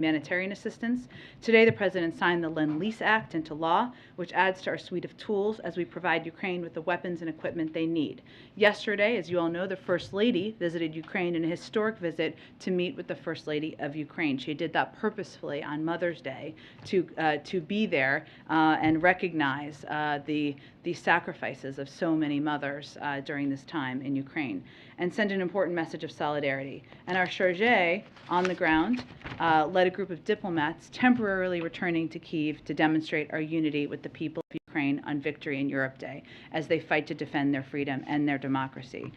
humanitarian assistance. Today, the President signed the Lend-Lease Act into law, which adds to our suite of tools as we provide Ukraine with the weapons and equipment they need. Yesterday, as you all know, the First Lady visited Ukraine in a historic visit to meet with the First Lady of Ukraine. She did that purposefully on Mother's Day to be there and recognize the sacrifices of so many mothers during this time in Ukraine, and send an important message of solidarity. And our chargé on the ground led a group of diplomats temporarily returning to Kyiv to demonstrate our unity with the people of Ukraine on Victory in Europe Day as they fight to defend their freedom and their democracy.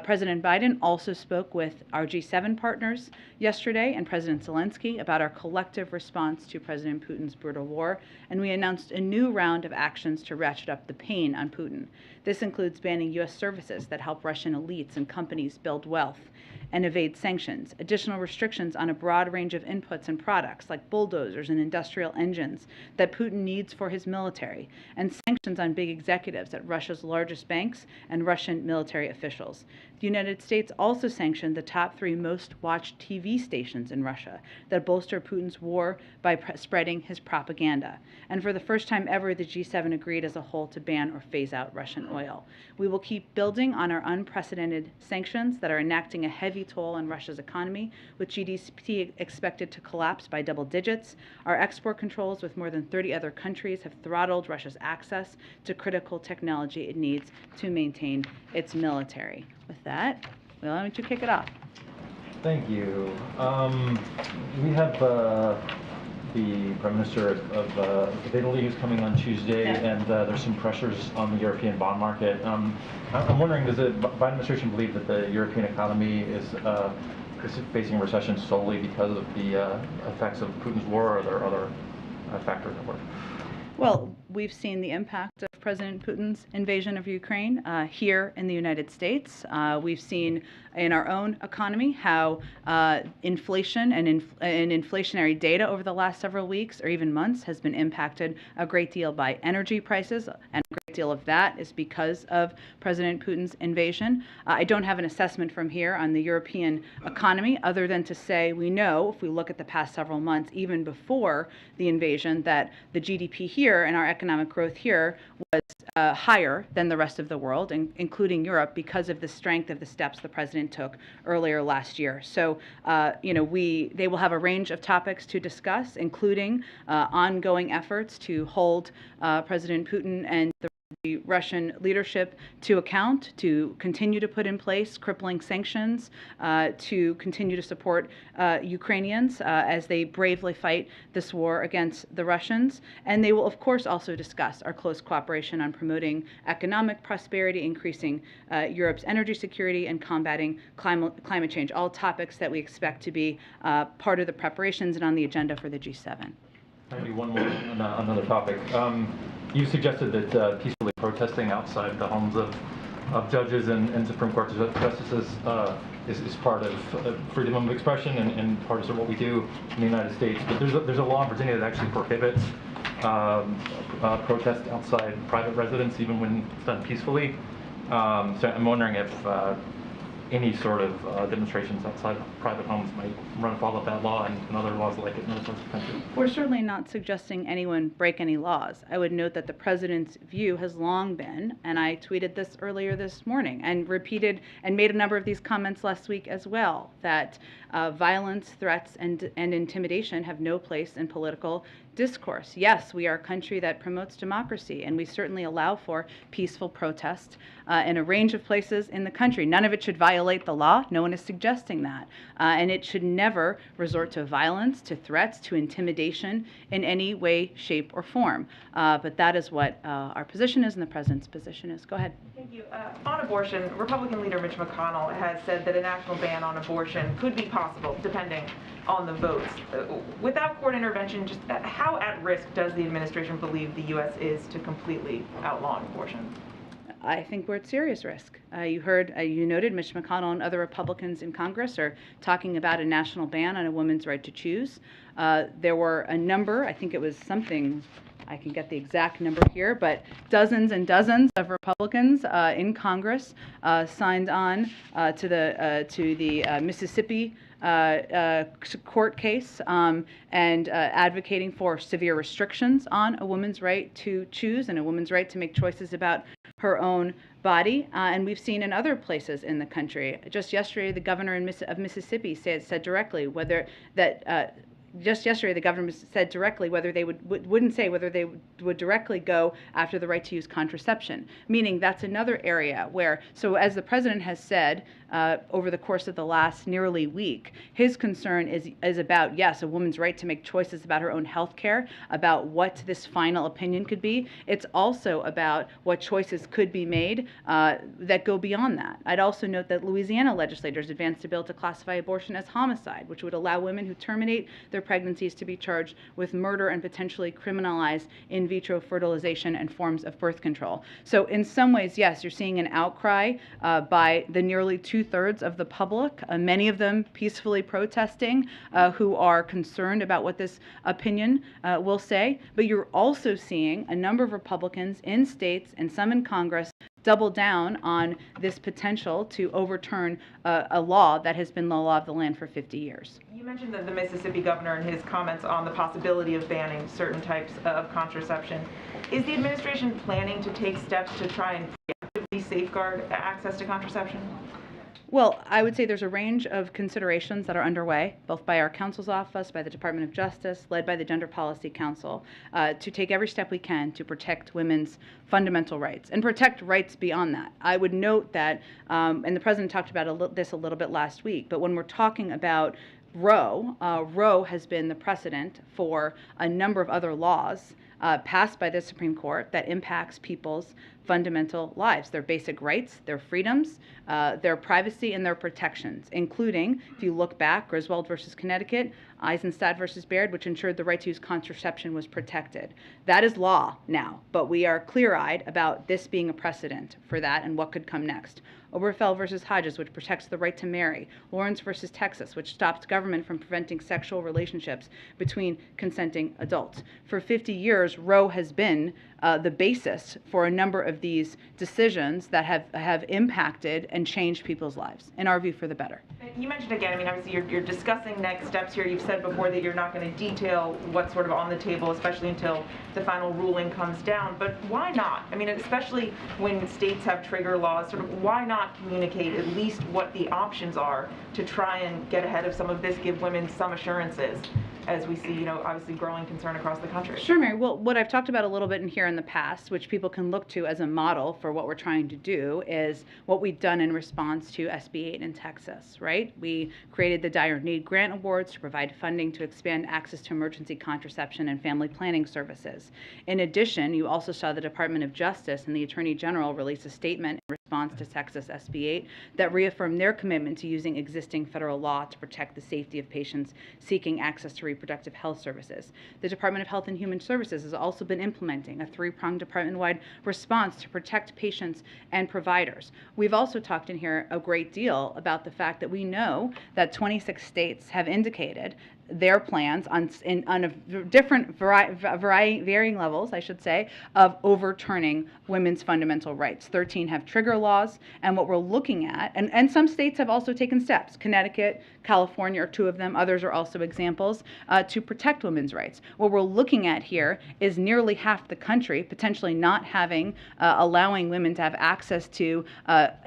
President Biden also spoke with our G7 partners yesterday and President Zelensky about our collective response to President Putin's brutal war, and we announced a new round of actions to ratchet up the pain on Putin. This includes banning U.S. services that help Russian elites and companies build wealth and evade sanctions, additional restrictions on a broad range of inputs and products like bulldozers and industrial engines that Putin needs for his military, and sanctions on big executives at Russia's largest banks and Russian military officials. The United States also sanctioned the top 3 most watched TV stations in Russia that bolster Putin's war by spreading his propaganda. And for the first time ever, the G7 agreed as a whole to ban or phase out Russian oil. We will keep building on our unprecedented sanctions that are enacting a heavy toll on Russia's economy, with GDP expected to collapse by double digits. Our export controls with more than 30 other countries have throttled Russia's access to critical technology it needs to maintain its military. With that, allow me to kick it off. Thank you. We have the Prime Minister of Italy who's coming on Tuesday, and there's some pressures on the European bond market. I'm wondering, does the Biden administration believe that the European economy is facing a recession solely because of the effects of Putin's war, or are there other factors at work? Well, we've seen the impact of President Putin's invasion of Ukraine here in the United States. We've seen in our own economy how inflation and inflationary data over the last several weeks or even months has been impacted a great deal by energy prices, and a great deal of that is because of President Putin's invasion. I don't have an assessment from here on the European economy other than to say we know, if we look at the past several months, even before the invasion, that the GDP here and our economic growth here was higher than the rest of the world, including Europe, because of the strength of the steps the president took earlier last year. So, they will have a range of topics to discuss, including ongoing efforts to hold President Putin and the Russian leadership to account, to continue to put in place crippling sanctions, to continue to support Ukrainians as they bravely fight this war against the Russians. And they will, of course, also discuss our close cooperation on promoting economic prosperity, increasing Europe's energy security, and combating climate change, all topics that we expect to be part of the preparations and on the agenda for the G7. Maybe one more on another topic. You suggested that peacefully protesting outside the homes of judges and Supreme Court justices is part of freedom of expression and part of what we do in the United States. But there's a law in Virginia that actually prohibits protest outside private residence, even when it's done peacefully. So I'm wondering if any sort of demonstrations outside of private homes might run afoul of that law and other laws like it in other parts of the country. We're certainly not suggesting anyone break any laws. I would note that the president's view has long been, and I tweeted this earlier this morning and repeated and made a number of these comments last week as well, that violence, threats, and intimidation have no place in political discourse. Yes, we are a country that promotes democracy, and we certainly allow for peaceful protest in a range of places in the country. None of it should violate the law. No one is suggesting that. And it should never resort to violence, to threats, to intimidation in any way, shape, or form. But that is what our position is and the president's position is. Go ahead. Thank you. On abortion, Republican leader Mitch McConnell has said that a national ban on abortion could be possible, depending on the votes. Without court intervention, just how at risk does the administration believe the U.S. is to completely outlaw abortion? I think we're at serious risk. You noted Mitch McConnell and other Republicans in Congress are talking about a national ban on a woman's right to choose. There were a number, I think it was something, I can get the exact number here, but dozens and dozens of Republicans in Congress signed on to the Mississippi court case and advocating for severe restrictions on a woman's right to choose and a woman's right to make choices about her own body. And we've seen in other places in the country. Just yesterday, the governor of Mississippi said directly whether that. Just yesterday, the governor said directly whether they wouldn't say whether they would directly go after the right to use contraception, meaning that's another area where, so as the president has said over the course of the last nearly week, his concern is about, yes, a woman's right to make choices about her own health care, about what this final opinion could be. It's also about what choices could be made that go beyond that. I'd also note that Louisiana legislators advanced a bill to classify abortion as homicide, which would allow women who terminate their pregnancies to be charged with murder and potentially criminalize in vitro fertilization and forms of birth control. So in some ways, yes, you're seeing an outcry by the nearly 2/3 of the public, many of them peacefully protesting, who are concerned about what this opinion will say. But you're also seeing a number of Republicans in states and some in Congress double down on this potential to overturn a law that has been the law of the land for 50 years. You mentioned the Mississippi governor and his comments on the possibility of banning certain types of contraception. Is the administration planning to take steps to try and preemptively safeguard access to contraception? Well, I would say there's a range of considerations that are underway, both by our counsel's office, by the Department of Justice, led by the Gender Policy Council, to take every step we can to protect women's fundamental rights and protect rights beyond that. I would note that, and the president talked about this a little bit last week, but when we're talking about Roe has been the precedent for a number of other laws passed by the Supreme Court that impacts people's fundamental lives, their basic rights, their freedoms, their privacy, and their protections, including, if you look back, Griswold versus Connecticut, Eisenstadt versus Baird, which ensured the right to use contraception was protected. That is law now, but we are clear-eyed about this being a precedent for that and what could come next. Obergefell versus Hodges, which protects the right to marry. Lawrence versus Texas, which stops government from preventing sexual relationships between consenting adults. For 50 years, Roe has been the basis for a number of these decisions that have impacted and changed people's lives, in our view, for the better. You mentioned again, I mean, obviously you're discussing next steps here. You've said before that you're not going to detail what's sort of on the table, especially until the final ruling comes down. But why not? I mean, especially when states have trigger laws, sort of why not communicate at least what the options are to try and get ahead of some of this, give women some assurances, as we see, obviously growing concern across the country? Sure, Mary. Well, what I've talked about a little bit in here in the past, which people can look to as a model for what we're trying to do, is what we've done in response to SB 8 in Texas, right? We created the Dire Need Grant Awards to provide funding to expand access to emergency contraception and family planning services. In addition, you also saw the Department of Justice and the Attorney General release a statement in response to Texas SB 8 that reaffirmed their commitment to using existing federal law to protect the safety of patients seeking access to reproductive health services. The Department of Health and Human Services has also been implementing a three-pronged department-wide response to protect patients and providers. We've also talked in here a great deal about the fact that we know that 26 states have indicated their plans on a different varying levels, I should say, of overturning women's fundamental rights. 13 have trigger laws, and what we're looking at, and some states have also taken steps. Connecticut, California are two of them. Others are also examples to protect women's rights. What we're looking at here is nearly half the country potentially not having, allowing women to have access to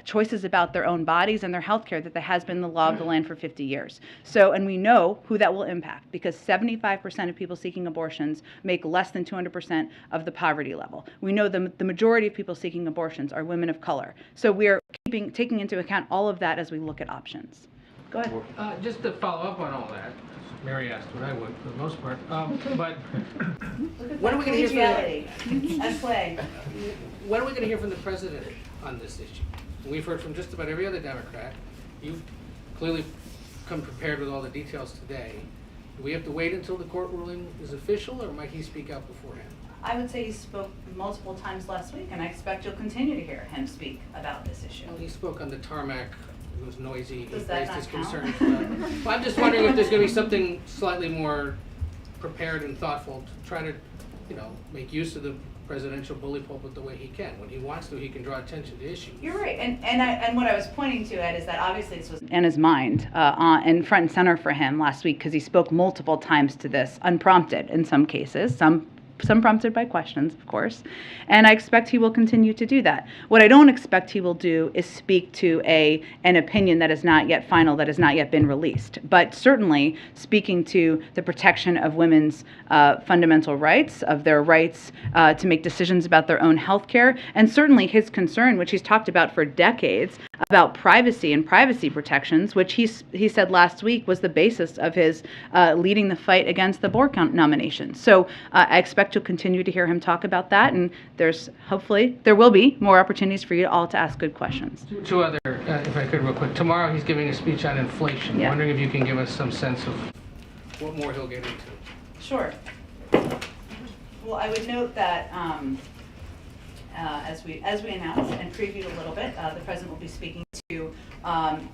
choices about their own bodies and their health care that has been the law of the land for 50 years. So, and we know who that will impact, because 75% of people seeking abortions make less than 200% of the poverty level. We know the majority of people seeking abortions are women of color. So we're taking into account all of that as we look at options. Go ahead. Just to follow up on all that, Mary asked what I would for the most part, but when are we going to hear when are we going to hear from the president on this issue? We've heard from just about every other Democrat. You've clearly come prepared with all the details today. Do we have to wait until the court ruling is official, or might he speak out beforehand? I would say he spoke multiple times last week, and I expect you'll continue to hear him speak about this issue. Well, he spoke on the tarmac. It was noisy. Does he that raised not his count? concerns. Well, I'm just wondering if there's going to be something slightly more prepared and thoughtful to try to, make use of the presidential bully pulpit the way he can. When he wants to, he can draw attention to issues. You're right, and what I was pointing to, Ed, is that obviously this was in his mind and front and center for him last week, because he spoke multiple times to this, unprompted in some cases, some prompted by questions, of course, and I expect he will continue to do that. What I don't expect he will do is speak to an opinion that is not yet final, that has not yet been released, but certainly speaking to the protection of women's fundamental rights, of their rights to make decisions about their own health care, and certainly his concern, which he's talked about for decades, about privacy and privacy protections, which he said last week was the basis of his leading the fight against the board nomination. So I expect to continue to hear him talk about that, and hopefully there will be more opportunities for you all to ask good questions. Two other, if I could real quick. Tomorrow he's giving a speech on inflation. Yeah. Wondering if you can give us some sense of what more he'll get into. Sure. Well, I would note that as we announced and previewed a little bit, the president will be speaking to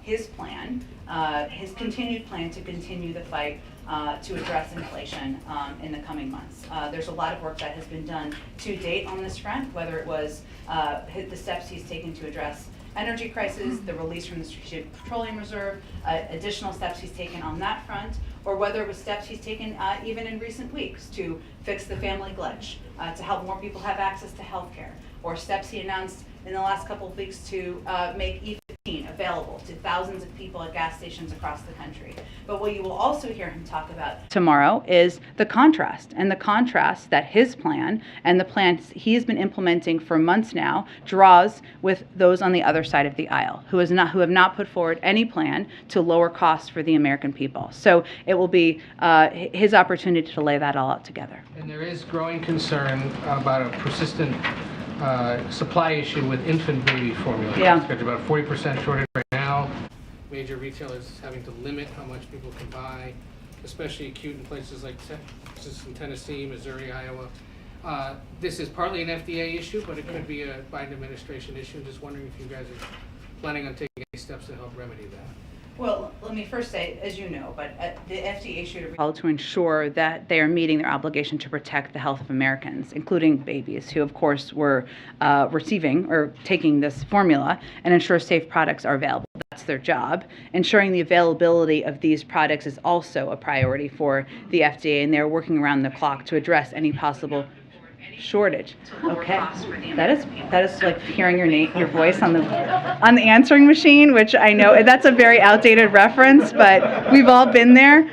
his plan, his continued plan to continue the fight to address inflation in the coming months. There's a lot of work that has been done to date on this front, whether it was the steps he's taken to address energy crisis, the release from the Strategic Petroleum Reserve, additional steps he's taken on that front, or whether it was steps he's taken even in recent weeks to fix the family glitch, to help more people have access to health care, or steps he announced in the last couple of weeks to make E15 available to thousands of people at gas stations across the country. But what you will also hear him talk about tomorrow is the contrast that his plan and the plans he has been implementing for months now draws with those on the other side of the aisle who have not put forward any plan to lower costs for the American people. So it will be his opportunity to lay that all out together. And there is growing concern about a persistent supply issue with infant baby formula. Yeah. There's about a 40% shortage right now. Major retailers having to limit how much people can buy, especially acute in places like Texas and Tennessee, Missouri, Iowa. This is partly an FDA issue, but it could be a Biden administration issue. Just wondering if you guys are planning on taking any steps to help remedy that. Well, let me first say, as you know, but the FDA issued a recall to ensure that they are meeting their obligation to protect the health of Americans, including babies, who of course were receiving or taking this formula, and ensure safe products are available. That's their job. Ensuring the availability of these products is also a priority for the FDA, and they're working around the clock to address any possible shortage. Okay, that is like hearing your voice on the answering machine, which I know that's a very outdated reference, but we've all been there.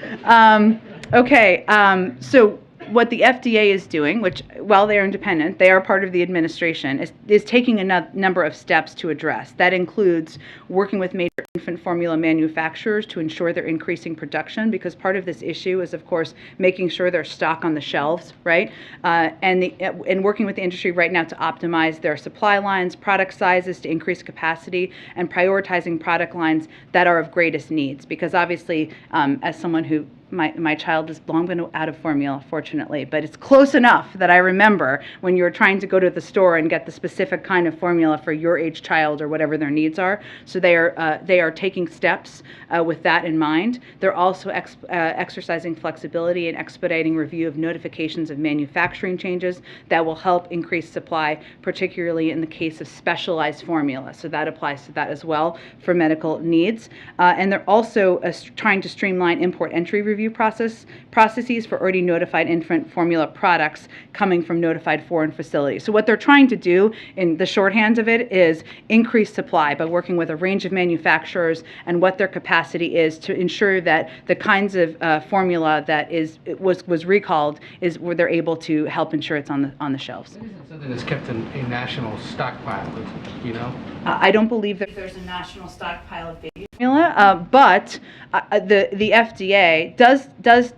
So what the FDA is doing, which while they are independent, they are part of the administration, is taking a number of steps to address. That includes working with major infant formula manufacturers to ensure they're increasing production, because part of this issue is, of course, making sure there's stock on the shelves, right? And working with the industry right now to optimize their supply lines, product sizes to increase capacity, and prioritizing product lines that are of greatest needs. Because obviously, as someone who my child has long been out of formula, fortunately, but it's close enough that I remember when you're trying to go to the store and get the specific kind of formula for your age child or whatever their needs are. So they are taking steps with that in mind. They're also exercising flexibility and expediting review of notifications of manufacturing changes that will help increase supply, particularly in the case of specialized formula. So that applies to that as well for medical needs. And they're also trying to streamline import entry review processes for already notified infant formula products coming from notified foreign facilities. So what they're trying to do, in the shorthand of it, is increase supply by working with a range of manufacturers and what their capacity is to ensure that the kinds of formula that was recalled is where they're able to help ensure it's on the shelves. It isn't something that's kept in a national stockpile, you know? I don't believe that there's a national stockpile of baby formula, but the FDA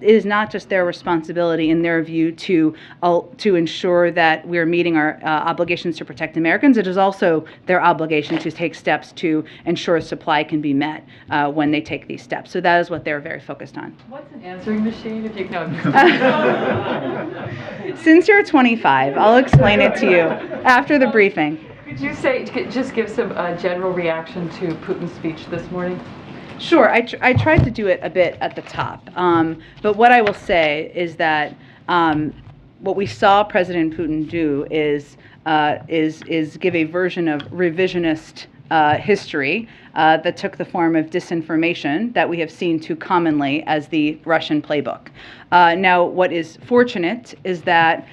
is not just their responsibility, in their view, to ensure that we're meeting our obligations to protect Americans. It is also their obligation to take steps to ensure supply can be met when they take these steps. So that is what they're very focused on. What's an answering machine, if you know? Since you're 25, I'll explain it to you after the briefing. Could you just give some general reaction to Putin's speech this morning? Sure, I tried to do it a bit at the top, but what I will say is that what we saw President Putin do is give a version of revisionist history that took the form of disinformation that we have seen too commonly as the Russian playbook. Now, what is fortunate is that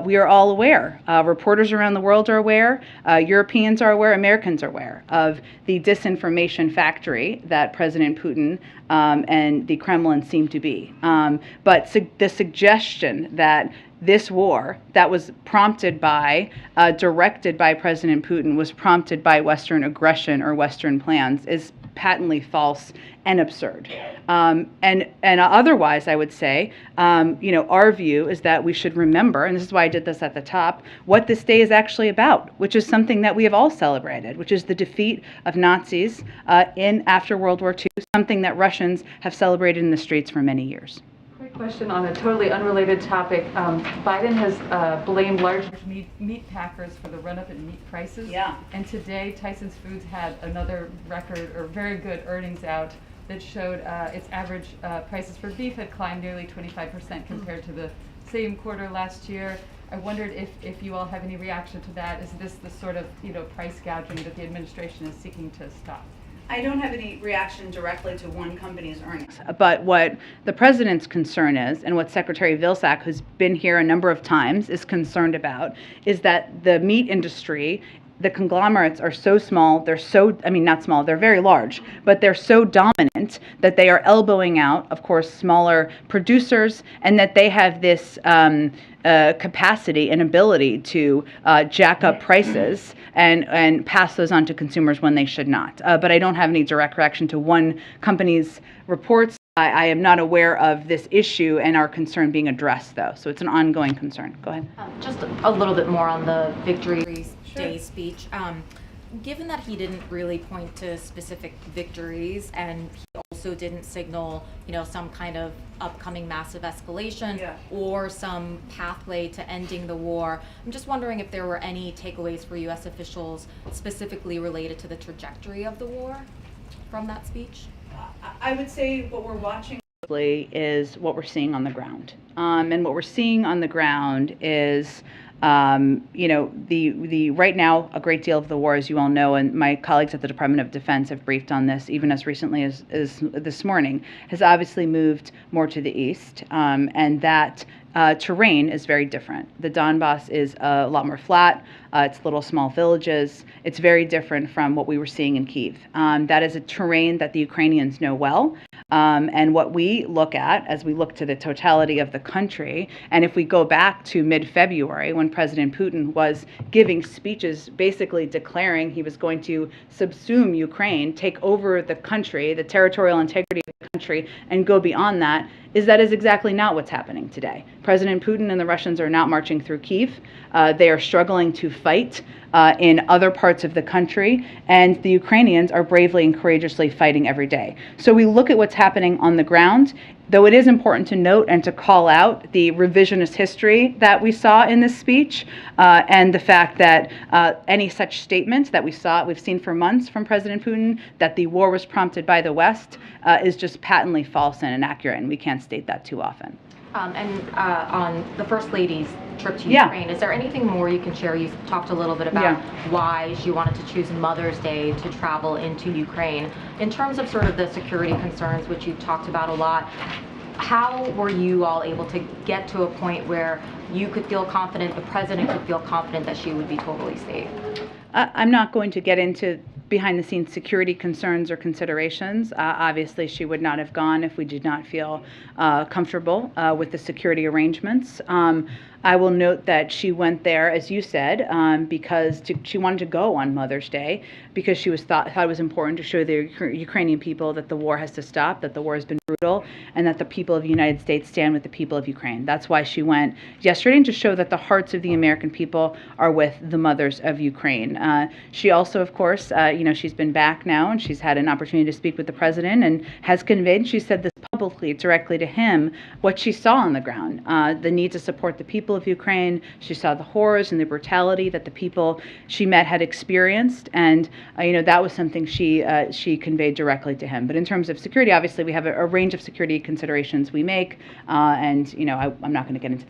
we are all aware, reporters around the world are aware, Europeans are aware, Americans are aware of the disinformation factory that President Putin and the Kremlin seem to be. But the suggestion that this war that was prompted by, directed by President Putin, was prompted by Western aggression or Western plans is patently false and absurd. And otherwise, I would say, our view is that we should remember, and this is why I did this at the top, what this day is actually about, which is something that we have all celebrated, which is the defeat of Nazis after World War II, something that Russians have celebrated in the streets for many years. Quick question on a totally unrelated topic. Biden has blamed large meat packers for the run-up in meat prices. Yeah. And today, Tyson's Foods had another record or very good earnings out that showed its average prices for beef had climbed nearly 25% compared to the same quarter last year. I wondered if you all have any reaction to that. Is this the sort of price gouging that the administration is seeking to stop? I don't have any reaction directly to one company's earnings. But what the president's concern is, and what Secretary Vilsack, who's been here a number of times, is concerned about, is that the meat industry, the conglomerates are so small, not small, they're very large, but they're so dominant that they are elbowing out, of course, smaller producers, and that they have this capacity and ability to jack up prices and pass those on to consumers when they should not. But I don't have any direct reaction to one company's reports. I am not aware of this issue and our concern being addressed, though. So it's an ongoing concern. Go ahead. Just a little bit more on the Victory Day speech. Given that he didn't really point to specific victories and he also didn't signal, some kind of upcoming massive escalation or some pathway to ending the war, I'm just wondering if there were any takeaways for U.S. officials specifically related to the trajectory of the war from that speech? I would say what we're watching is what we're seeing on the ground. And what we're seeing on the ground is the right now, a great deal of the war, as you all know, and my colleagues at the Department of Defense have briefed on this even as recently as this morning, has obviously moved more to the east, and that terrain is very different. The Donbass is a lot more flat. It's little small villages. It's very different from what we were seeing in Kyiv. That is a terrain that the Ukrainians know well. And what we look at as we look to the totality of the country, and if we go back to mid-February when President Putin was giving speeches basically declaring he was going to subsume Ukraine, take over the country, the territorial integrity of the country, and go beyond that, is exactly not what's happening today. President Putin and the Russians are not marching through Kyiv. They are struggling to fight in other parts of the country, and the Ukrainians are bravely and courageously fighting every day. So we look at what's happening on the ground, though it is important to note and to call out the revisionist history that we saw in this speech, and the fact that any such statement that we've seen for months from President Putin, that the war was prompted by the West, is just patently false and inaccurate, and we can't state that too often. And on the First Lady's trip to Ukraine, is there anything more you can share? You talked a little bit about why she wanted to choose Mother's Day to travel into Ukraine. In terms of sort of the security concerns, which you've talked about a lot, how were you all able to get to a point where you could feel confident, the president could feel confident that she would be totally safe? I'm not going to get into behind-the-scenes security concerns or considerations. Obviously, she would not have gone if we did not feel comfortable with the security arrangements. I will note that she went there, as you said, because she wanted to go on Mother's Day because she thought it was important to show the Ukrainian people that the war has to stop, that the war has been brutal, and that the people of the United States stand with the people of Ukraine. That's why she went yesterday, and to show that the hearts of the American people are with the mothers of Ukraine. She also, of course, she's been back now, and she's had an opportunity to speak with the president, and has conveyed, she said, this publicly, directly to him, what she saw on the ground, the need to support the people of Ukraine. She saw the horrors and the brutality that the people she met had experienced, and that was something she conveyed directly to him. But in terms of security, obviously we have a range of security considerations we make, and I'm not going to get into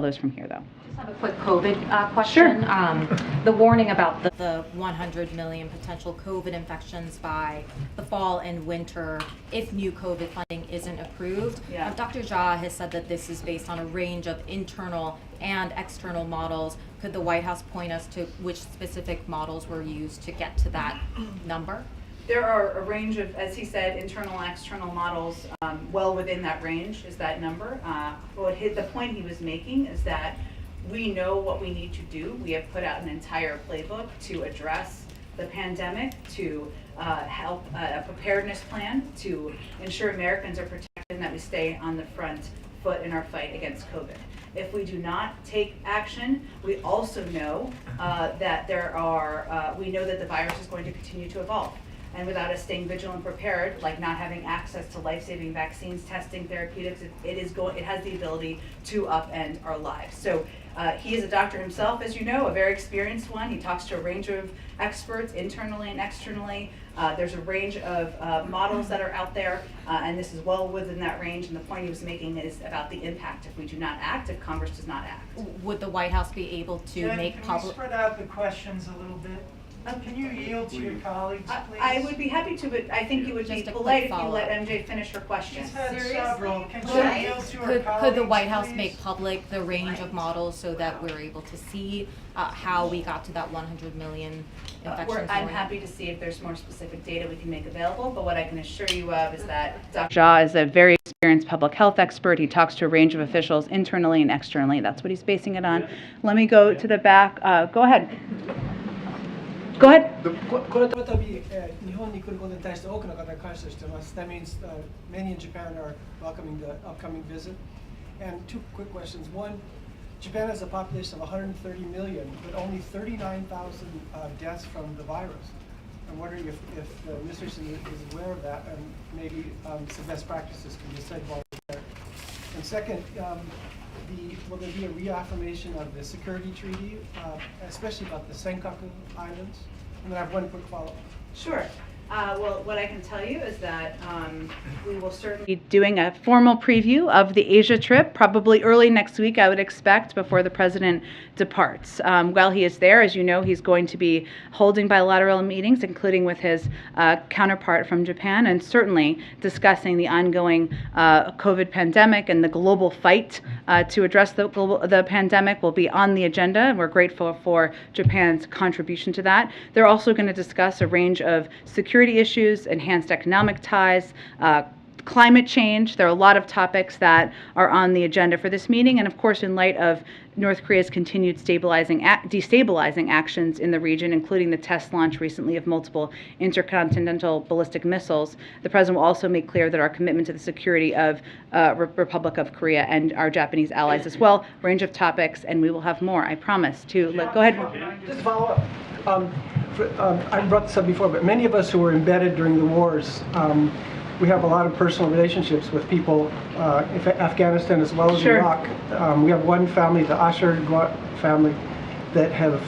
those from here though. Just have a quick COVID question. Sure. The warning about the 100 million potential COVID infections by the fall and winter if new COVID funding isn't approved. Yeah. Dr. Jha has said that this is based on a range of internal and external models. Could the White House point us to which specific models were used to get to that number? There are a range of, as he said, internal and external models. Well within that range is that number. The point he was making is that we know what we need to do. We have put out an entire playbook to address the pandemic, to help a preparedness plan, to ensure Americans are protected and that we stay on the front foot in our fight against COVID. If we do not take action, we also know that we know that the virus is going to continue to evolve. And without us staying vigilant and prepared, like not having access to life-saving vaccines, testing, therapeutics, it has the ability to upend our lives. So he is a doctor himself, as you know, a very experienced one. He talks to a range of experts internally and externally. There's a range of models that are out there, and this is well within that range. And the point he was making is about the impact if we do not act, if Congress does not act. Would the White House be able to make Can we public? spread out the questions a little bit? Can you yield to your colleagues, please? I would be happy to, but I think you would be Just a polite quick if you let follow-up. MJ finish her question. She's had several. Can Could- she yield to her colleagues, Could the White House please? make public the range of models so that we're able to see how we got to that 100 million infections? I'm happy to see if there's more specific data we can make available, but what I can assure you of is that Dr. Jha is a very experienced public health expert. He talks to a range of officials internally and externally. That's what he's basing it on. Let me go to the back. Go ahead. Go ahead. この度、日本に来ることに対して多くの方が感謝しています。That means many in Japan are welcoming the upcoming visit. And two quick questions. One, Japan has a population of 130 million, but only 39,000 deaths from the virus. I'm wondering if the administration is aware of that, and maybe some best practices can be said while we're there. And second, will there be a reaffirmation of the security treaty, especially about the Senkaku Islands? And then I have one quick follow-up. Sure. Well, what I can tell you is that we will certainly be doing a formal preview of the Asia trip, probably early next week, I would expect, before the president departs. While he is there, as you know, he's going to be holding bilateral meetings, including with his counterpart from Japan, and certainly discussing the ongoing COVID pandemic and the global fight to address the pandemic will be on the agenda, and we're grateful for Japan's contribution to that. They're also going to discuss a range of security issues, enhanced economic ties, climate change. There are a lot of topics that are on the agenda for this meeting, and of course, in light of North Korea's continued destabilizing actions in the region, including the test launch recently of multiple intercontinental ballistic missiles, the President will also make clear that our commitment to the security of Republic of Korea and our Japanese allies as well, range of topics, and we will have more, I promise. Go ahead. Just follow up. I brought this up before, but many of us who were embedded during the wars, we have a lot of personal relationships with people in Afghanistan as well as Sure. Iraq. We have one family, the Asher family, that have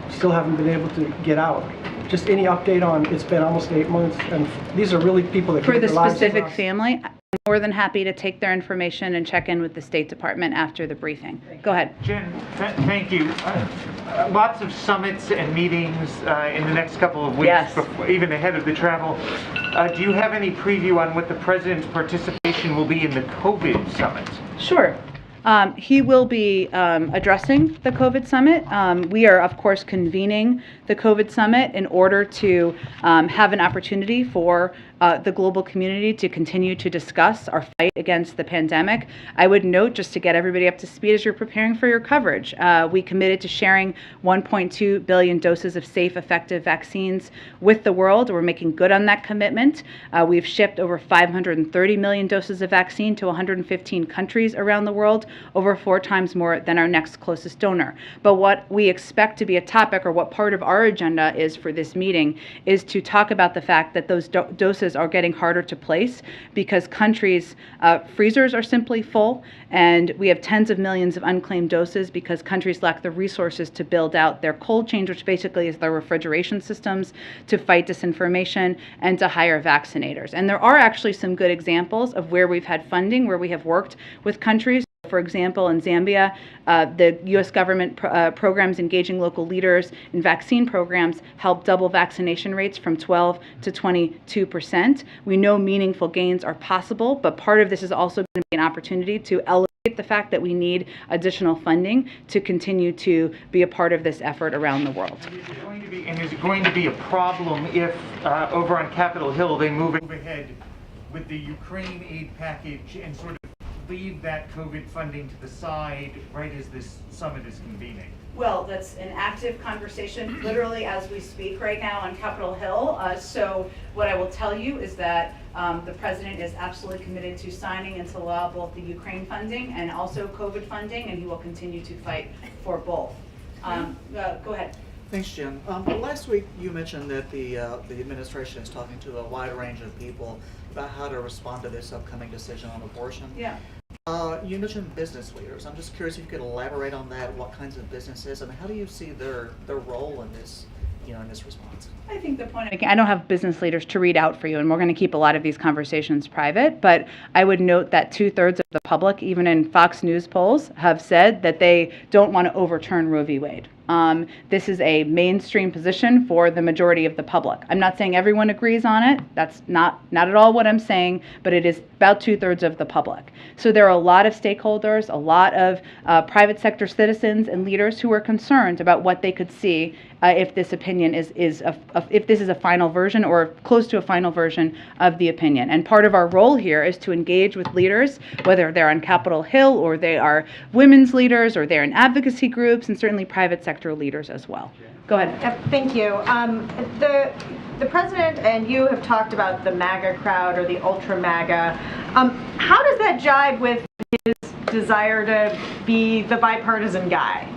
still haven't been able to get out. Just any update on? It's been almost 8 months, and these are really people that For give the their lives for specific us. family, I'm more than happy to take their information and check in with the State Department after the briefing. Go ahead. Jen, thank you. Lots of summits and meetings in the next couple of weeks, Yes. even ahead of the travel. Do you have any preview on what the President's participation will be in the COVID summit? Sure. He will be addressing the COVID summit. We are, of course, convening the COVID summit in order to have an opportunity for the global community to continue to discuss our fight against the pandemic. I would note, just to get everybody up to speed as you're preparing for your coverage, we committed to sharing 1.2 billion doses of safe, effective vaccines with the world. We're making good on that commitment. We've shipped over 530 million doses of vaccine to 115 countries around the world, over 4 times more than our next closest donor. But what we expect to be a topic, or what part of our agenda is for this meeting, is to talk about the fact that those doses doses are getting harder to place because countries' freezers are simply full, and we have tens of millions of unclaimed doses because countries lack the resources to build out their cold chain, which basically is their refrigeration systems, to fight disinformation and to hire vaccinators. And there are actually some good examples of where we've had funding, where we have worked with countries. For example, in Zambia, the U.S. government programs engaging local leaders in vaccine programs helped double vaccination rates from 12 to 22%. We know meaningful gains are possible, but part of this is also going to be an opportunity to elevate the fact that we need additional funding to continue to be a part of this effort around the world. Is it going to be a problem if over on Capitol Hill they move ahead with the Ukraine aid package and sort of leave that COVID funding to the side right as this summit is convening? Well, that's an active conversation literally as we speak right now on Capitol Hill. So what I will tell you is that the president is absolutely committed to signing into law both the Ukraine funding and also COVID funding, and he will continue to fight for both. Go ahead. Thanks, Jen. Last week you mentioned that the administration is talking to a wide range of people about how to respond to this upcoming decision on abortion. Yeah. You mentioned business leaders. I'm just curious if you could elaborate on that. What kinds of businesses, and how do you see their role in this, in this response? I think the point, I don't have business leaders to read out for you, and we're going to keep a lot of these conversations private, but I would note that 2/3 of the public, even in Fox News polls, have said that they don't want to overturn Roe v. Wade. This is a mainstream position for the majority of the public. I'm not saying everyone agrees on it. That's not at all what I'm saying, but it is about 2/3 of the public. So there are a lot of stakeholders, a lot of private sector citizens and leaders who are concerned about what they could see if this opinion if this is a final version or close to a final version of the opinion. And part of our role here is to engage with leaders, whether they're on Capitol Hill or they are women's leaders or they're in advocacy groups, and certainly private sector leaders as well. Go ahead. Thank you. The president and you have talked about the MAGA crowd or the ultra MAGA. How does that jibe with his desire to be the bipartisan guy?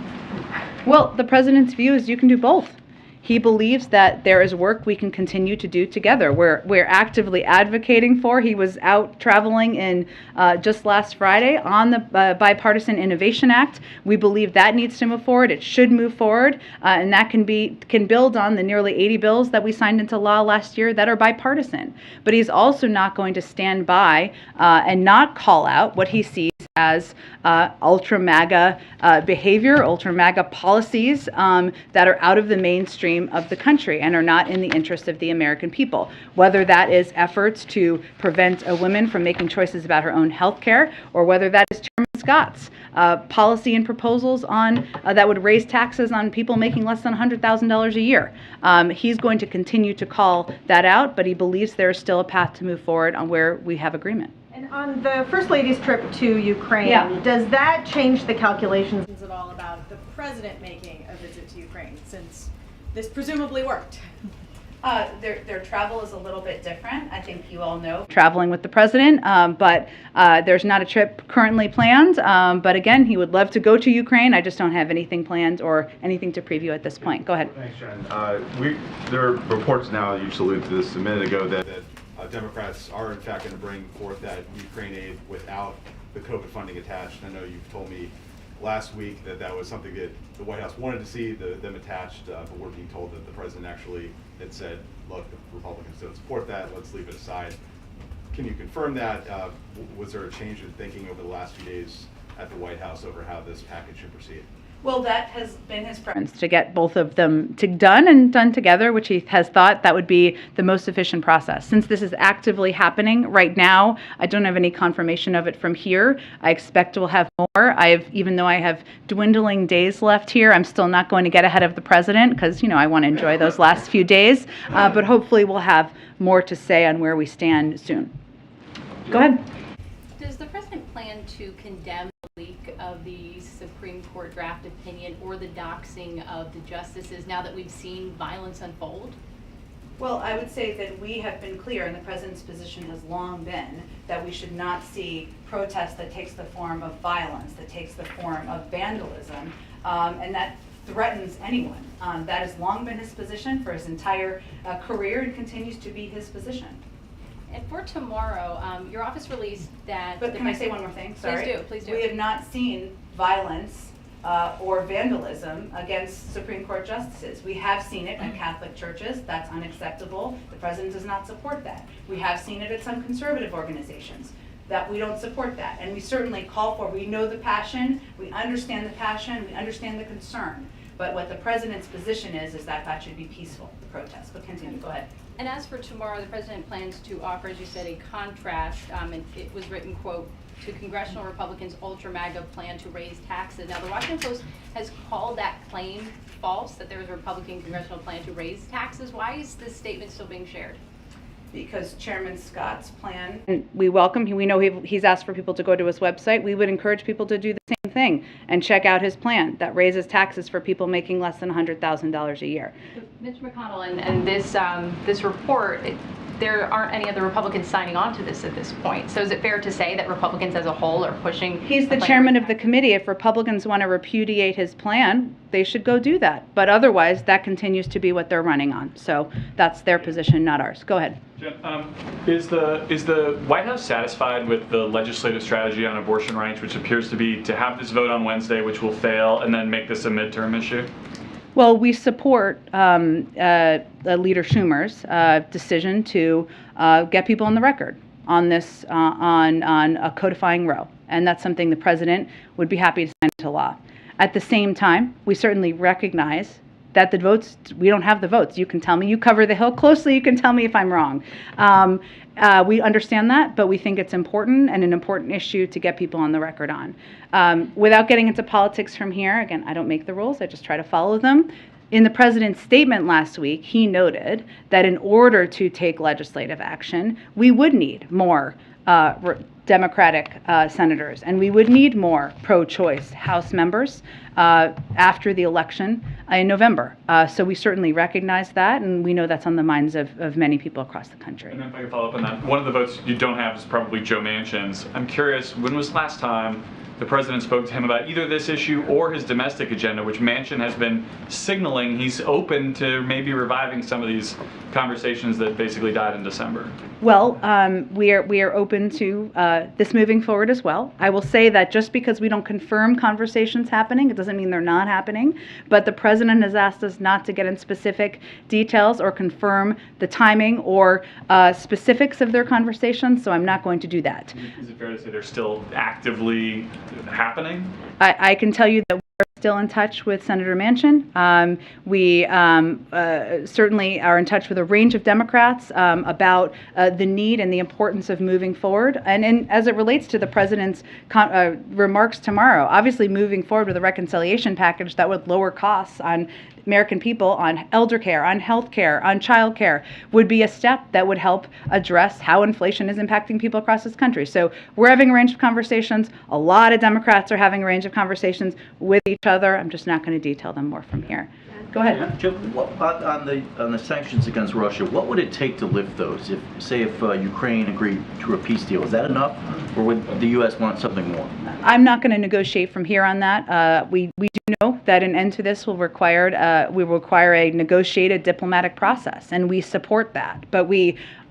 Well, the president's view is you can do both. He believes that there is work we can continue to do together. We're actively advocating for. He was out traveling in just last Friday on the Bipartisan Innovation Act. We believe that needs to move forward. It should move forward, and that can build on the nearly 80 bills that we signed into law last year that are bipartisan. But he's also not going to stand by and not call out what he sees as ultra MAGA behavior, ultra MAGA policies that are out of the mainstream of the country and are not in the interest of the American people. Whether that is efforts to prevent a woman from making choices about her own health care, or whether that is Chairman Scott's policy and proposals on that would raise taxes on people making less than $100,000 a year. He's going to continue to call that out, but he believes there is still a path to move forward on where we have agreement. And on the First Lady's trip to Ukraine, does that change the calculations at all about the president making a visit to Ukraine, since this presumably worked? Their travel is a little bit different. I think you all know traveling with the president, but there's not a trip currently planned. But again, he would love to go to Ukraine. I just don't have anything planned or anything to preview at this point. Go ahead. Thanks, Jen. There are reports now, you just alluded to this a minute ago, that Democrats are in fact going to bring forth that Ukraine aid without the COVID funding attached. I know you've told me last week that was something that the White House wanted to see them attached, but we're being told that the president actually had said, look, the Republicans don't support that, let's leave it aside. Can you confirm that? Was there a change in thinking over the last few days at the White House over how this package should proceed? Well, that has been his preference, to get both of them done together, which he has thought that would be the most efficient process. Since this is actively happening right now, I don't have any confirmation of it from here. I expect we'll have more. Even though I have dwindling days left here, I'm still not going to get ahead of the president because, I want to enjoy those last few days. But hopefully we'll have more to say on where we stand soon. Go ahead. Does the president plan to condemn the leak of the Supreme Court draft opinion or the doxing of the justices now that we've seen violence unfold? Well, I would say that we have been clear, and the president's position has long been, that we should not see protest that takes the form of violence, that takes the form of vandalism, and that threatens anyone. That has long been his position for his entire career and continues to be his position. And for tomorrow, your office released that. But can I say one more thing? Sorry. Please do, please do. We have not seen violence or vandalism against Supreme Court justices. We have seen it at Catholic churches. That's unacceptable. The president does not support that. We have seen it at some conservative organizations. That we don't support that. And we certainly call for, we know the passion, we understand the passion, we understand the concern. But what the president's position is that that should be peaceful, the protest. But continue, go ahead. And as for tomorrow, the president plans to offer, as you said, a contrast, and it was written, quote, to congressional Republicans' ultra MAGA plan to raise taxes. Now, the Washington Post has called that claim false, that there was a Republican congressional plan to raise taxes. Why is this statement still being shared? Because Chairman Scott's plan, and we welcome, we know he's asked for people to go to his website. We would encourage people to do the same thing and check out his plan that raises taxes for people making less than $100,000 a year. Mitch McConnell and this report, there aren't any other Republicans signing on to this at this point. So is it fair to say that Republicans as a whole are pushing? He's the chairman of the committee. If Republicans want to repudiate his plan, they should go do that. But otherwise, that continues to be what they're running on. So that's their position, not ours. Go ahead. Jen, is the White House satisfied with the legislative strategy on abortion rights, which appears to be to have this vote on Wednesday, which will fail, and then make this a midterm issue? Well, we support Leader Schumer's decision to get people on the record on this, on codifying Roe, and that's something the president would be happy to sign into law. At the same time, we certainly recognize that the votes, we don't have the votes. You can tell me, you cover the Hill closely, you can tell me if I'm wrong. We understand that, but we think it's important and an important issue to get people on the record on. Without getting into politics from here, again, I don't make the rules, I just try to follow them. In the president's statement last week, he noted that in order to take legislative action, we would need more Democratic senators, and we would need more pro-choice House members after the election in November. So we certainly recognize that, and we know that's on the minds of many people across the country. And if I can follow up on that, one of the votes you don't have is probably Joe Manchin's. I'm curious, when was the last time the president spoke to him about either this issue or his domestic agenda, which Manchin has been signaling he's open to maybe reviving some of these conversations that basically died in December? Well, we are open to this moving forward as well. I will say that just because we don't confirm conversations happening, it doesn't mean they're not happening. But the president has asked us not to get in specific details or confirm the timing or specifics of their conversations, so I'm not going to do that. Is it fair to say they're still actively happening? I can tell you that we're still in touch with Senator Manchin. We certainly are in touch with a range of Democrats about the need and the importance of moving forward. And as it relates to the president's remarks tomorrow, obviously moving forward with a reconciliation package that would lower costs on American people, on elder care, on health care, on child care, would be a step that would help address how inflation is impacting people across this country. So we're having a range of conversations. A lot of Democrats are having a range of conversations with each other. I'm just not going to detail them more from here. Go ahead. Jim, on the sanctions against Russia, what would it take to lift those? If Ukraine agreed to a peace deal, is that enough, or would the U.S. want something more? I'm not going to negotiate from here on that. We do know that an end to this will require a negotiated diplomatic process, and we support that. But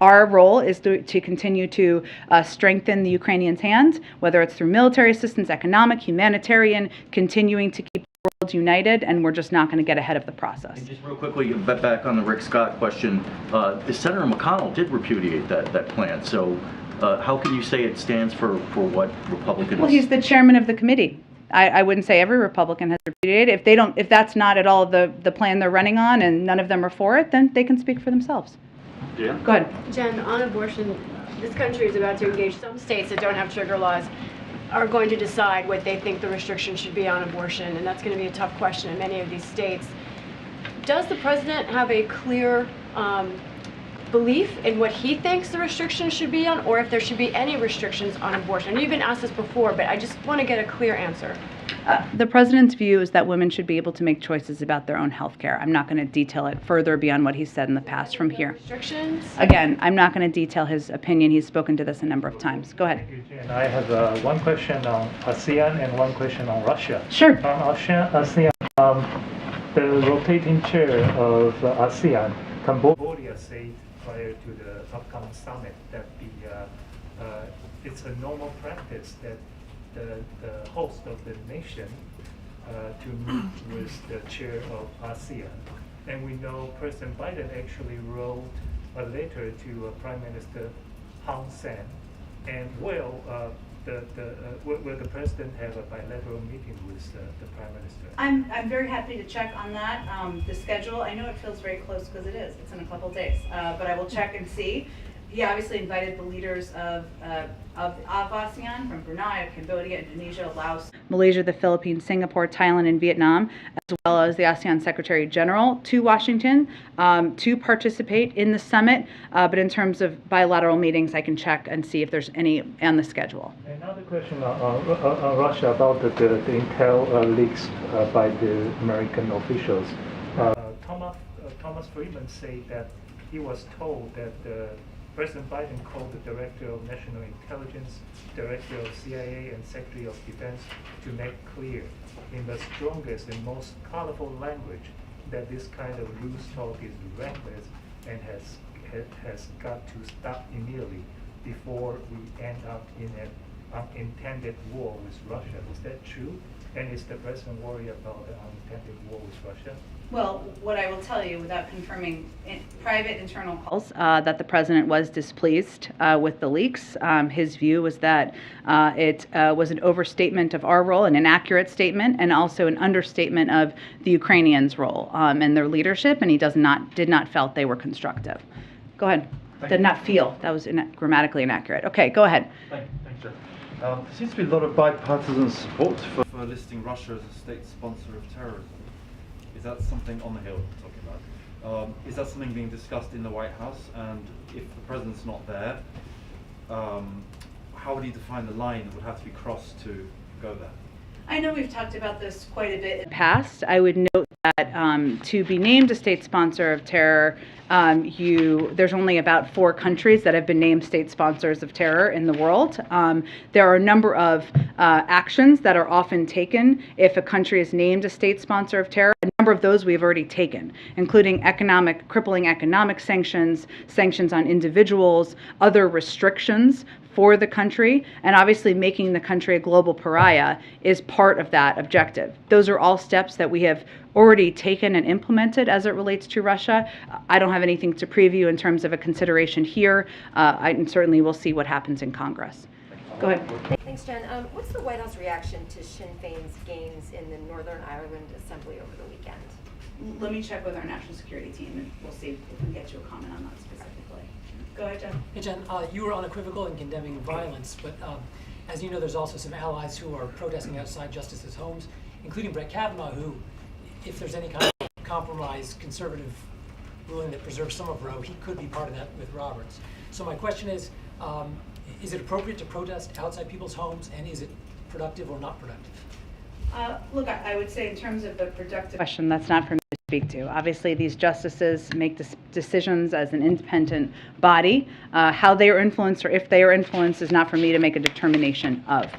our role is to continue to strengthen the Ukrainians' hand, whether it's through military assistance, economic, humanitarian, continuing to keep the world united, and we're just not going to get ahead of the process. And just real quickly, back on the Rick Scott question, Senator McConnell did repudiate that plan. So how can you say it stands for what Republicans? Well, he's the chairman of the committee. I wouldn't say every Republican has repudiated. If that's not at all the plan they're running on, and none of them are for it, then they can speak for themselves. Yeah. Go ahead. Jen, on abortion, this country is about to engage. Some states that don't have trigger laws are going to decide what they think the restrictions should be on abortion, and that's going to be a tough question in many of these states. Does the president have a clear belief in what he thinks the restrictions should be on, or if there should be any restrictions on abortion? I know you've been asked this before, but I just want to get a clear answer. The president's view is that women should be able to make choices about their own health care. I'm not going to detail it further beyond what he said in the past from here. Restrictions? Again, I'm not going to detail his opinion. He's spoken to this a number of times. Go ahead. Thank you, Jen. I have one question on ASEAN and one question on Russia. Sure. On ASEAN, the rotating chair of ASEAN, Cambodia said prior to the upcoming summit that it's a normal practice that the host of the nation to meet with the chair of ASEAN. And we know President Biden actually wrote a letter to Prime Minister Hun Sen, and will the president have a bilateral meeting with the Prime Minister? I'm very happy to check on that. The schedule, I know it feels very close because it is. It's in a couple days, but I will check and see. He obviously invited the leaders of ASEAN from Brunei, Cambodia, Indonesia, Laos, Malaysia, the Philippines, Singapore, Thailand, and Vietnam, as well as the ASEAN Secretary General to Washington to participate in the summit. But in terms of bilateral meetings, I can check and see if there's any on the schedule. Another question on Russia about the intel leaks by the American officials. Thomas Friedman said that he was told that President Biden called the Director of National Intelligence, Director of CIA, and Secretary of Defense to make clear in the strongest and most colorful language that this kind of loose talk is reckless and has got to stop immediately before we end up in an unintended war with Russia. Is that true? And is the President worried about the unintended war with Russia? Well, what I will tell you, without confirming private internal calls, that the president was displeased with the leaks. His view was that it was an overstatement of our role, an inaccurate statement, and also an understatement of the Ukrainians' role and their leadership. And he did not felt they were constructive. Go ahead. Did not feel. That was grammatically inaccurate. Okay, go ahead. Thanks, Jen. There seems to be a lot of bipartisan support for listing Russia as a state sponsor of terrorism. Is that something on the Hill we're talking about? Is that something being discussed in the White House? And if the president's not there, how would you define the line that would have to be crossed to go there? I know we've talked about this quite a bit in the past. I would note that to be named a state sponsor of terror, there's only about 4 countries that have been named state sponsors of terror in the world. There are a number of actions that are often taken if a country is named a state sponsor of terror. A number of those we've already taken, including crippling economic sanctions, sanctions on individuals, other restrictions for the country, and obviously making the country a global pariah is part of that objective. Those are all steps that we have already taken and implemented as it relates to Russia. I don't have anything to preview in terms of a consideration here. I certainly will see what happens in Congress. Go ahead. Thanks, Jen. What's the White House reaction to Sinn Féin's gains in the Northern Ireland Assembly over the weekend? Let me check with our national security team, and we'll see if we can get you a comment on that specifically. Go ahead, Jen. Hey, Jen, you were unequivocal in condemning violence, but as you know, there's also some allies who are protesting outside justices' homes, including Brett Kavanaugh, who, if there's any kind of compromise, conservative ruling that preserves some of Roe, he could be part of that with Roberts. So my question is it appropriate to protest outside people's homes, and is it productive or not productive? Look, I would say in terms of the productive question, that's not for me to speak to. Obviously, these justices make decisions as an independent body. How they are influenced or if they are influenced is not for me to make a determination of.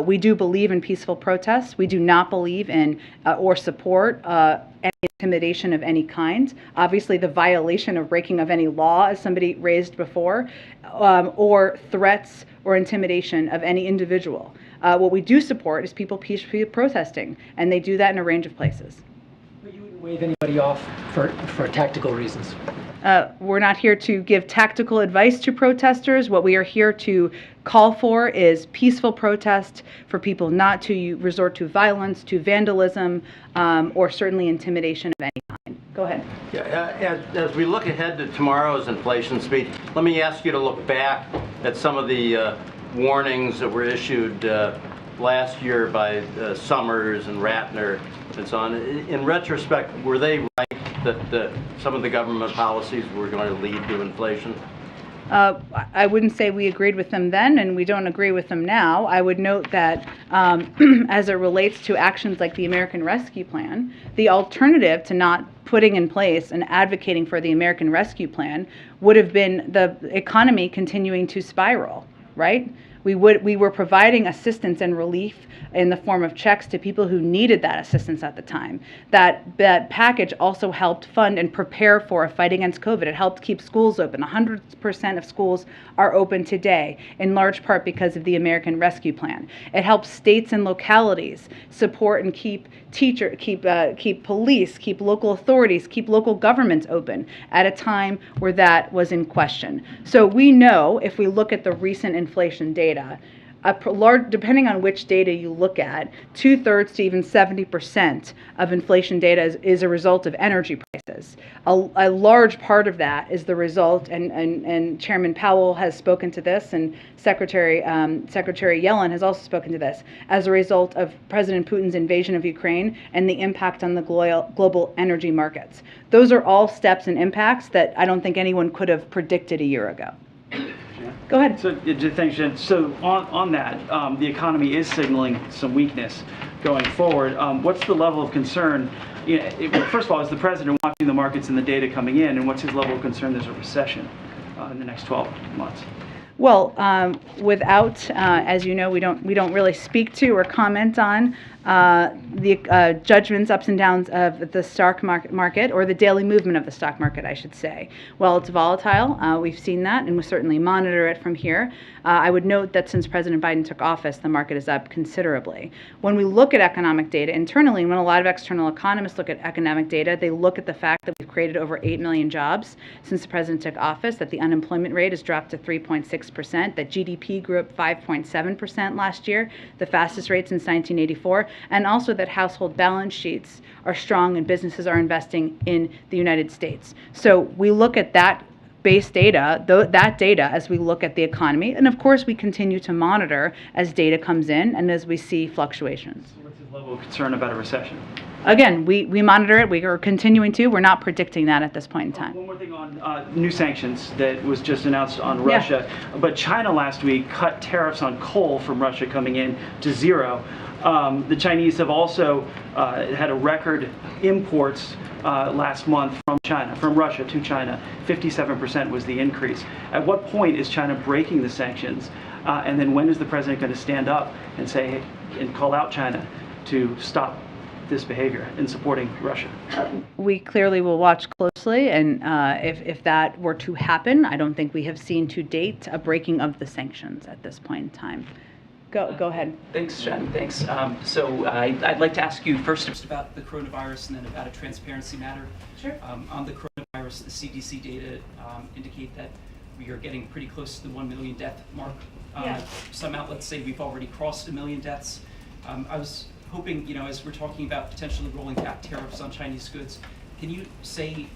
We do believe in peaceful protests. We do not believe in or support any intimidation of any kind. Obviously, the violation or breaking of any law, as somebody raised before, or threats or intimidation of any individual. What we do support is people peacefully protesting, and they do that in a range of places. But you wouldn't wave anybody off for tactical reasons. We're not here to give tactical advice to protesters. What we are here to call for is peaceful protest, for people not to resort to violence, to vandalism, or certainly intimidation of any kind. Go ahead. Yeah, as we look ahead to tomorrow's inflation speech, let me ask you to look back at some of the warnings that were issued last year by Summers and Ratner and so on. In retrospect, were they right that some of the government policies were going to lead to inflation? I wouldn't say we agreed with them then, and we don't agree with them now. I would note that as it relates to actions like the American Rescue Plan, the alternative to not putting in place and advocating for the American Rescue Plan would have been the economy continuing to spiral, right? We were providing assistance and relief in the form of checks to people who needed that assistance at the time. That package also helped fund and prepare for a fight against COVID. It helped keep schools open. 100% of schools are open today, in large part because of the American Rescue Plan. It helps states and localities support and keep police, keep local authorities, keep local governments open at a time where that was in question. So we know, if we look at the recent inflation data, depending on which data you look at, 2/3 to even 70% of inflation data is a result of energy prices. A large part of that is the result, and Chairman Powell has spoken to this, and Secretary Yellen has also spoken to this, as a result of President Putin's invasion of Ukraine and the impact on the global energy markets. Those are all steps and impacts that I don't think anyone could have predicted a year ago. Go ahead. So, thanks, Jen. So on that, the economy is signaling some weakness going forward. What's the level of concern? First of all, is the president watching the markets and the data coming in, and what's his level of concern there's a recession in the next 12 months? Well, as you know, we don't really speak to or comment on the judgments, ups and downs of the stock market, or the daily movement of the stock market, I should say. Well, it's volatile. We've seen that, and we certainly monitor it from here. I would note that since President Biden took office, the market is up considerably. When we look at economic data internally, and when a lot of external economists look at economic data, they look at the fact that we've created over 8 million jobs since the president took office, that the unemployment rate has dropped to 3.6%, that GDP grew up 5.7% last year, the fastest rate since 1984, and also that household balance sheets are strong and businesses are investing in the United States. So we look at that base data, that data, as we look at the economy, and of course we continue to monitor as data comes in and as we see fluctuations. So what's his level of concern about a recession? Again, we monitor it. We are continuing to. We're not predicting that at this point in time. One more thing on new sanctions that was just announced on Russia. Yeah. But China last week cut tariffs on coal from Russia coming in to 0. The Chinese have also had a record imports last month from Russia to China. 57% was the increase. At what point is China breaking the sanctions? And then when is the president going to stand up and say and call out China to stop this behavior in supporting Russia? We clearly will watch closely, and if that were to happen, I don't think we have seen to date a breaking of the sanctions at this point in time. Go ahead. Thanks, Jen. Thanks. So I'd like to ask you first just about the coronavirus and then about a transparency matter. Sure. On the coronavirus, the CDC data indicate that we are getting pretty close to the 1 million death mark. Some outlets say we've already crossed 1 million deaths. I was hoping, as we're talking about potentially rolling back tariffs on Chinese goods, can you say,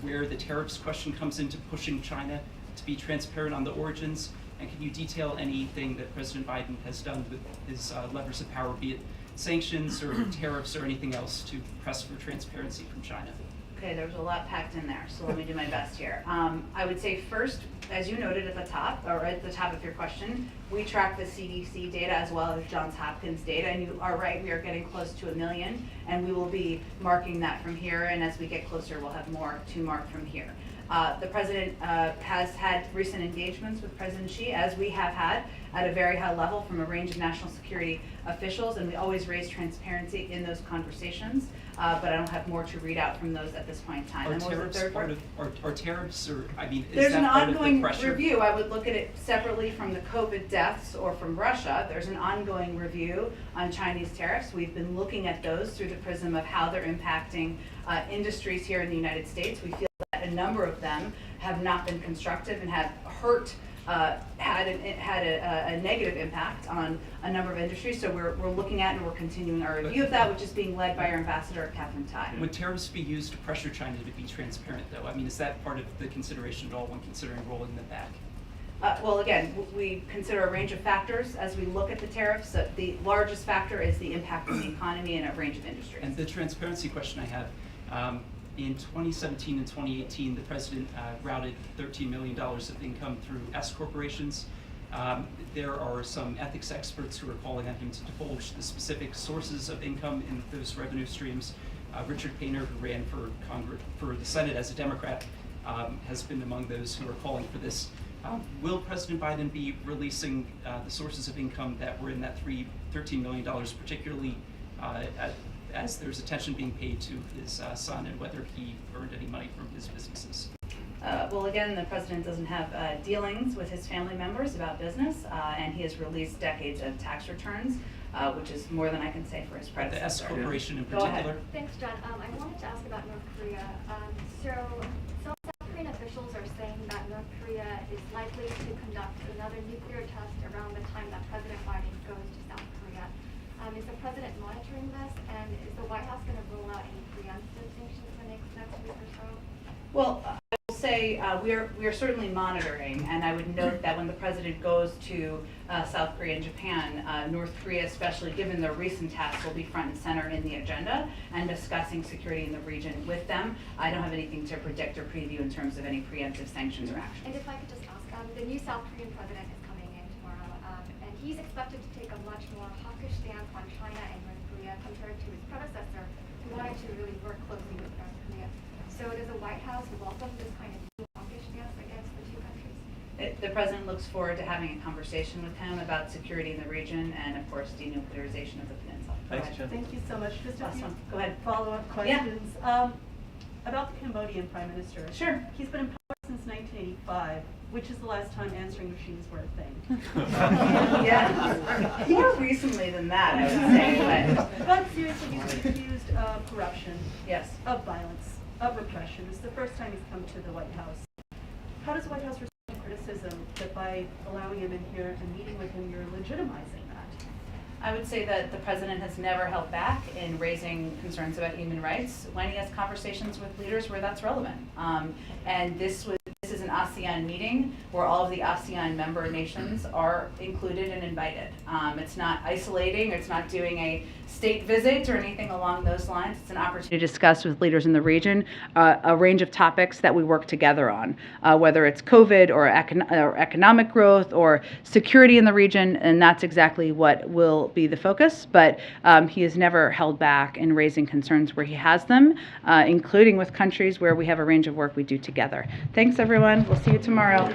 where the tariffs question comes into pushing China to be transparent on the origins? And can you detail anything that President Biden has done with his levers of power, be it sanctions or tariffs or anything else, to press for transparency from China? Okay, there's a lot packed in there, so let me do my best here. I would say first, as you noted at the top, or at the top of your question, we track the CDC data as well as Johns Hopkins data, and you are right, we are getting close to 1 million, and we will be marking that from here, and as we get closer, we'll have more to mark from here. The president has had recent engagements with President Xi, as we have had, at a very high level from a range of national security officials, and we always raise transparency in those conversations, but I don't have more to read out from those at this point in time. Are tariffs part of, are tariffs, or, I mean, is there's that an part of the ongoing pressure? review. I would look at it separately from the COVID deaths or from Russia. There's an ongoing review on Chinese tariffs. We've been looking at those through the prism of how they're impacting industries here in the United States. We feel that a number of them have not been constructive and have hurt, had a negative impact on a number of industries. So we're looking at and we're continuing our review of that, which is being led by our ambassador, Catherine Tai. Would tariffs be used to pressure China to be transparent, though? I mean, is that part of the consideration at all when considering rolling them back? Well, again, we consider a range of factors as we look at the tariffs. The largest factor is the impact on the economy and a range of industries. And the transparency question I have, in 2017 and 2018, the president routed $13 million of income through S corporations. There are some ethics experts who are calling on him to divulge the specific sources of income in those revenue streams. Richard Painter, who ran for the Senate as a Democrat, has been among those who are calling for this. Will President Biden be releasing the sources of income that were in that $13 million, particularly as there's attention being paid to his son and whether he earned any money from his businesses? Well, again, the president doesn't have dealings with his family members about business, and he has released decades of tax returns, which is more than I can say for his predecessor. The S Corporation in Go ahead. particular? Thanks, John. I wanted to ask about North Korea. Some South Korean officials are saying that North Korea is likely to conduct another nuclear test around the time that President Biden goes to South Korea. Is the president monitoring this, and is the White House going to rule out any preemptive sanctions in the next week or so? Well, I will say we are certainly monitoring, and I would note that when the president goes to South Korea and Japan, North Korea, especially given their recent tasks, will be front and center in the agenda and discussing security in the region with them. I don't have anything to predict or preview in terms of any preemptive sanctions or actions. And if I could just ask, the new South Korean president is coming in tomorrow, and he's expected to take a much more hawkish stance on China and North Korea compared to his predecessor, who wanted to really work closely with North Korea. So does the White House welcome this kind of new hawkish stance against the two countries? The president looks forward to having a conversation with him about security in the region and, of course, denuclearization of the peninsula. Thanks, Jen. Thank you so much. Just a Last few one. Go ahead. follow-up Yeah. questions. About the Cambodian Prime Minister. Sure. He's been in power since 1985, which is the last time answering machines were a thing. Yeah. More recently than that, I would say. But seriously, he's been accused of corruption, Yes. of violence, of repression. It's the first time he's come to the White House. How does the White House respond to criticism that by allowing him in here and meeting with him, you're legitimizing that? I would say that the president has never held back in raising concerns about human rights when he has conversations with leaders where that's relevant. And this is an ASEAN meeting where all of the ASEAN member nations are included and invited. It's not isolating, it's not doing a state visit or anything along those lines. It's an opportunity to discuss with leaders in the region a range of topics that we work together on, whether it's COVID or economic growth or security in the region, and that's exactly what will be the focus. But he has never held back in raising concerns where he has them, including with countries where we have a range of work we do together. Thanks, everyone. We'll see you tomorrow.